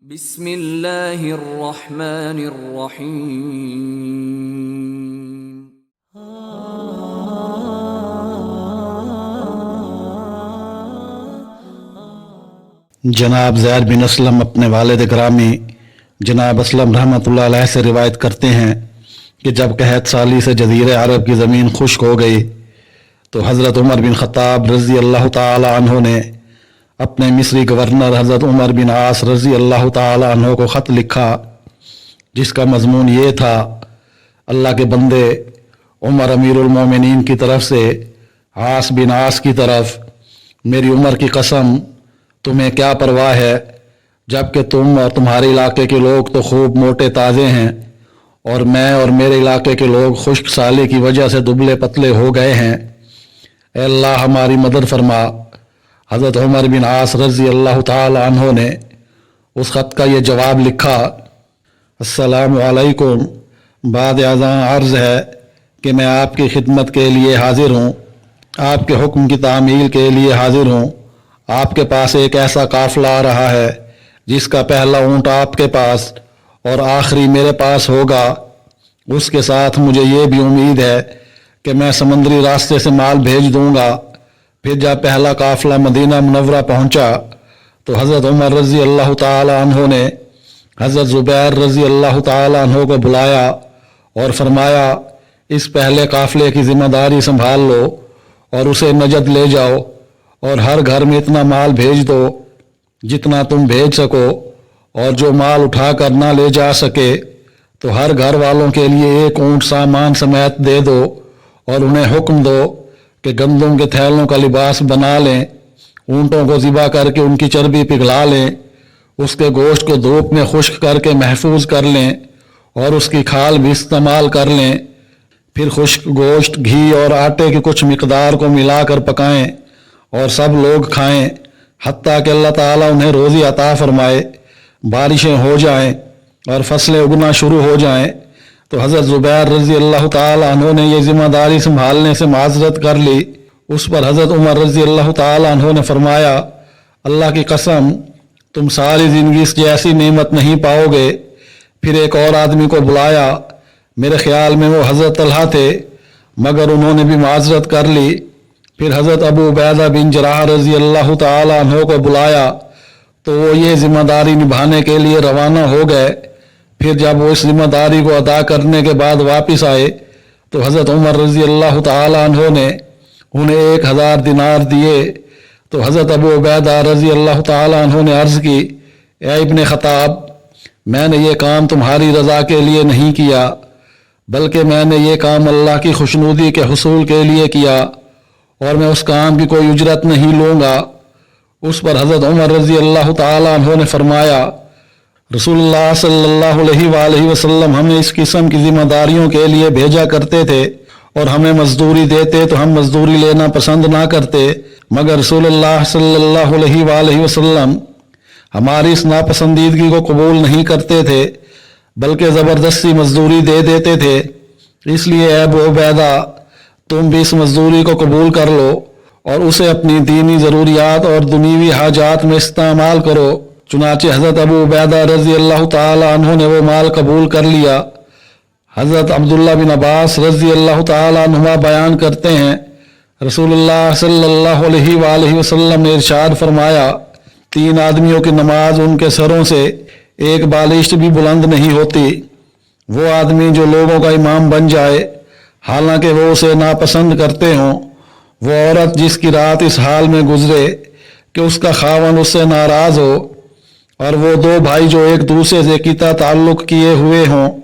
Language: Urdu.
بسم اللہ الرحمن الرحیم۔ جناب زید بن اسلم اپنے والد گرامی جناب اسلم رحمۃ اللہ علیہ سے روایت کرتے ہیں کہ جب قحط سالی سے جزیرہ عرب کی زمین خشک ہو گئی تو حضرت عمر بن خطاب رضی اللہ تعالی عنہ نے اپنے مصری گورنر حضرت عمر بن عاص رضی اللہ تعالی عنہ کو خط لکھا، جس کا مضمون یہ تھا: اللہ کے بندے عمر امیر المومنین کی طرف سے عاص بن عاص کی طرف، میری عمر کی قسم، تمہیں کیا پرواہ ہے جب کہ تم اور تمہارے علاقے کے لوگ تو خوب موٹے تازے ہیں، اور میں اور میرے علاقے کے لوگ خشک سالی کی وجہ سے دبلے پتلے ہو گئے ہیں۔ اے اللہ ہماری مدد فرما۔ حضرت عمر بن عاص رضی اللہ تعالی عنہ نے اس خط کا یہ جواب لکھا: السلام علیکم، بعد ازاں عرض ہے کہ میں آپ کی خدمت کے لیے حاضر ہوں، آپ کے حکم کی تعمیل کے لیے حاضر ہوں۔ آپ کے پاس ایک ایسا قافلہ آ رہا ہے جس کا پہلا اونٹ آپ کے پاس اور آخری میرے پاس ہوگا۔ اس کے ساتھ مجھے یہ بھی امید ہے کہ میں سمندری راستے سے مال بھیج دوں گا۔ پھر جب پہلا قافلہ مدینہ منورہ پہنچا تو حضرت عمر رضی اللہ تعالی عنہ نے حضرت زبیر رضی اللہ تعالی عنہ کو بلایا اور فرمایا: اس پہلے قافلے کی ذمہ داری سنبھال لو اور اسے نجد لے جاؤ، اور ہر گھر میں اتنا مال بھیج دو جتنا تم بھیج سکو، اور جو مال اٹھا کر نہ لے جا سکے تو ہر گھر والوں کے لیے ایک اونٹ سامان سمیت دے دو، اور انہیں حکم دو کہ گندم کے تھیلوں کا لباس بنا لیں، اونٹوں کو ذبح کر کے ان کی چربی پگھلا لیں، اس کے گوشت کو دھوپ میں خشک کر کے محفوظ کر لیں اور اس کی کھال بھی استعمال کر لیں۔ پھر خشک گوشت، گھی اور آٹے کی کچھ مقدار کو ملا کر پکائیں اور سب لوگ کھائیں، حتیٰ کہ اللہ تعالیٰ انہیں روزی عطا فرمائے، بارشیں ہو جائیں اور فصلیں اگنا شروع ہو جائیں۔ تو حضرت زبیر رضی اللہ تعالی عنہ نے یہ ذمہ داری سنبھالنے سے معذرت کر لی۔ اس پر حضرت عمر رضی اللہ تعالی عنہ نے فرمایا: اللہ کی قسم، تم ساری زندگی اس جیسی نعمت نہیں پاؤ گے۔ پھر ایک اور آدمی کو بلایا، میرے خیال میں وہ حضرت طلحہ تھے، مگر انہوں نے بھی معذرت کر لی۔ پھر حضرت ابو عبیدہ بن جراح رضی اللہ تعالی عنہ کو بلایا تو وہ یہ ذمہ داری نبھانے کے لیے روانہ ہو گئے۔ پھر جب وہ اس ذمہ داری کو ادا کرنے کے بعد واپس آئے تو حضرت عمر رضی اللہ تعالی عنہ نے انہیں 1000 دینار دیے۔ تو حضرت ابو عبیدہ رضی اللہ تعالی عنہ نے عرض کی: اے ابن خطاب، میں نے یہ کام تمہاری رضا کے لیے نہیں کیا، بلکہ میں نے یہ کام اللہ کی خوشنودی کے حصول کے لیے کیا، اور میں اس کام کی کوئی اجرت نہیں لوں گا۔ اس پر حضرت عمر رضی اللہ تعالی عنہ نے فرمایا: رسول اللہ صلی اللہ علیہ وآلہ وسلم ہمیں اس قسم کی ذمہ داریوں کے لیے بھیجا کرتے تھے، اور ہمیں مزدوری دیتے تو ہم مزدوری لینا پسند نہ کرتے، مگر رسول اللہ صلی اللہ علیہ وآلہ وسلم ہماری اس ناپسندیدگی کو قبول نہیں کرتے تھے، بلکہ زبردستی مزدوری دے دیتے تھے۔ اس لیے اے ابو عبیدہ، تم بھی اس مزدوری کو قبول کر لو اور اسے اپنی دینی ضروریات اور دنیوی حاجات میں استعمال کرو۔ چنانچہ حضرت ابو عبیدہ رضی اللہ تعالی عنہ نے وہ مال قبول کر لیا۔ حضرت عبداللہ بن عباس رضی اللہ تعالی عنہما بیان کرتے ہیں، رسول اللہ صلی اللہ علیہ وآلہ وسلم نے ارشاد فرمایا: 3 آدمیوں کی نماز ان کے سروں سے ایک بالشت بھی بلند نہیں ہوتی۔ وہ آدمی جو لوگوں کا امام بن جائے حالانکہ وہ اسے ناپسند کرتے ہوں، وہ عورت جس کی رات اس حال میں گزرے کہ اس کا خاوند اس سے ناراض ہو، اور وہ 2 بھائی جو ایک دوسرے سے قطع تعلق کیے ہوئے ہوں